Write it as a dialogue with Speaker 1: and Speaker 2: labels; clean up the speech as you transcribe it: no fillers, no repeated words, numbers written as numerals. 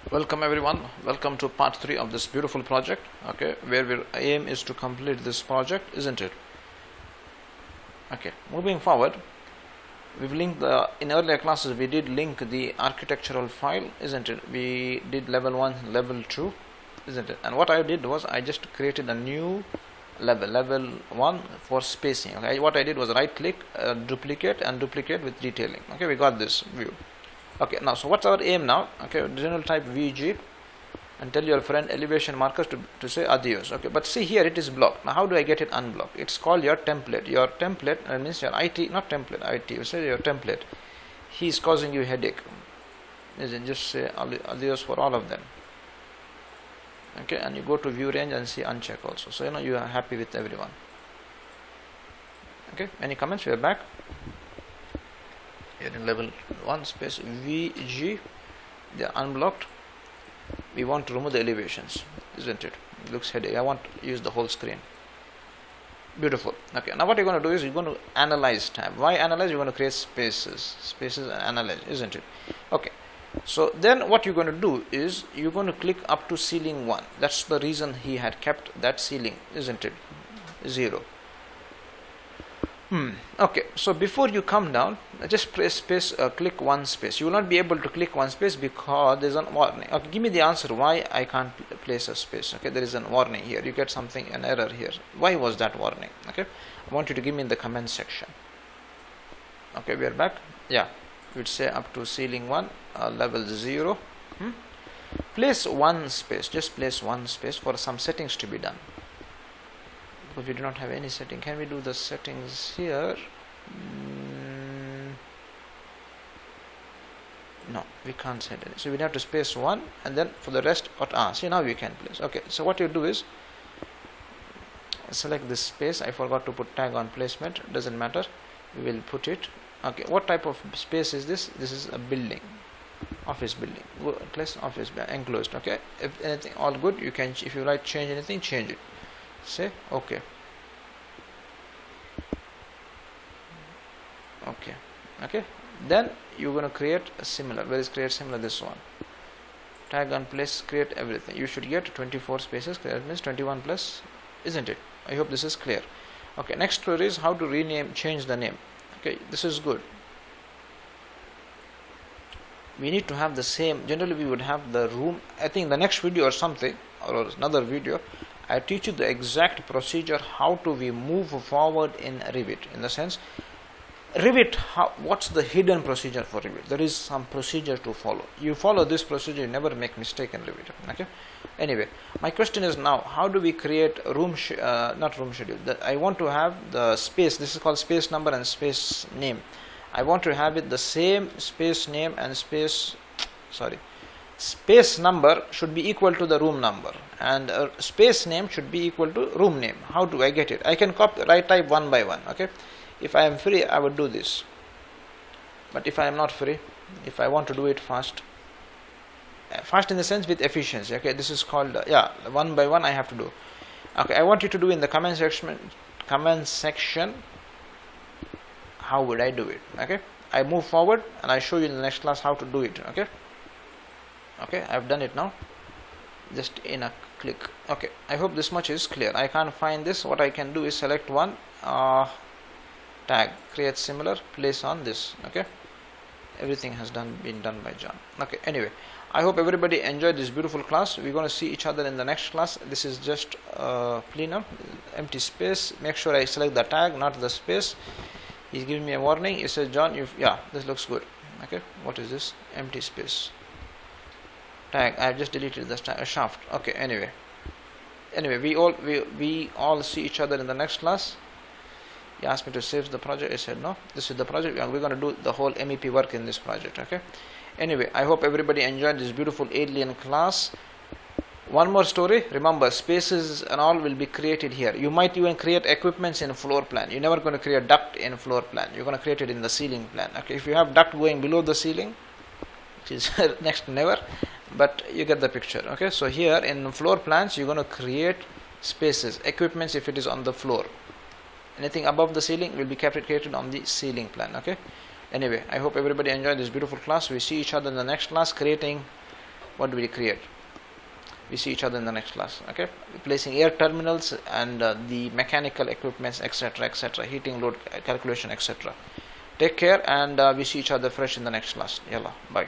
Speaker 1: Welcome everyone, welcome to part 3 of this beautiful project, okay, where our aim is to complete this project, isn't it? Okay, moving forward, we've linked in earlier classes we did link the architectural file, isn't it? We did level 1, level 2, isn't it? And what I did was I just created a new level 1 for spacing. Okay, what I did was right click, duplicate and duplicate with detailing. Okay, we got this view. Okay, now so what's our aim now? Okay, general type VG and tell your friend elevation markers to say adios. Okay, but see here it is blocked. Now how do I get it unblocked? It's called your template. Your template means your IT, not template, IT, you say your template. He is causing you headache. Isn't just say adios for all of them. Okay, and you go to view range and see uncheck also. So you know you are happy with everyone. Okay, any comments? We are back. Here in level 1 space VG, they are unblocked. We want to remove the elevations, isn't it? It looks headache. I want to use the whole screen. Beautiful. Okay, now what you're going to do is you're going to analyze tab. Why analyze? You're going to create spaces and analyze, isn't it? Okay, so then what you're going to do is you're going to click up to ceiling 1. That's the reason he had kept that ceiling, isn't it? 0. Okay, so before you come down, just press space, click one space. You will not be able to click one space because there is a warning. Okay, give me the answer why I can't place a space. Okay, there is a warning here. You get an error here. Why was that warning? Okay, I want you to give me in the comment section. Okay, we are back. Yeah, we'd say up to ceiling 1, level 0. Place one space. Just place one space for some settings to be done. If we do not have any setting, can we do the settings here? No, we can't set it. So we have to space 1 and then for the rest, see now we can place. Okay, so what you do is select this space. I forgot to put tag on placement, doesn't matter, we will put it. Okay, what type of space is this? This is a building, office building, class office enclosed. Okay, if anything all good, you can, if you like change anything, change it. Say okay. Okay, then you're going to create a similar. Where is create similar? This one, tag on place, create everything. You should get 24 spaces. That means 21 plus, isn't it? I hope this is clear. Okay, next story is how to rename, change the name. Okay, this is good. We need to have the same. Generally we would have the room. I think the next video or something, or another video, I teach you the exact procedure how to we move forward in Revit. In the sense, Revit, what's the hidden procedure for Revit? There is some procedure to follow. You follow this procedure, you never make mistake in Revit. Okay. Anyway, my question is now, how do we create not room schedule? I want to have the space. This is called space number and space name. I want to have it the same space name and space number should be equal to the room number, and space name should be equal to room name. How do I get it? I can copy, right type one by one. Okay, if I am free I would do this, but if I am not free, if I want to do it fast in the sense with efficiency, okay, this is called one by one I have to do. Okay, I want you to do in the comment section how would I do it. Okay, I move forward and I show you in the next class how to do it. Okay, I've done it now, just in a click. Okay, I hope this much is clear. I can't find this. What I can do is select one, tag, create similar, place on this. Okay, everything has been done by John. Okay, anyway, I hope everybody enjoyed this beautiful class. We're going to see each other in the next class. This is just plenum, empty space. Make sure I select the tag, not the space. He's giving me a warning. He says, John, this looks good. Okay, what is this? Empty space. Tag. I have just deleted the shaft. Okay. Anyway, we all see each other in the next class. He asked me to save the project. I said no. This is the project. We're going to do the whole MEP work in this project. Okay. Anyway, I hope everybody enjoyed this beautiful alien class. One more story. Remember, spaces and all will be created here. You might even create equipments in floor plan. You're never going to create duct in floor plan. You're going to create it in the ceiling plan. Okay. If you have duct going below the ceiling, which is next to never, but you get the picture. Okay, so here in floor plans you're going to create spaces, equipments if it is on the floor. Anything above the ceiling will be created on the ceiling plan. Okay, anyway, I hope everybody enjoyed this beautiful class. We see each other in the next class creating what do we create? We see each other in the next class. Okay, placing air terminals and the mechanical equipments, etc., heating load calculation, etc. Take care, and we see each other fresh in the next class. Yalla, bye.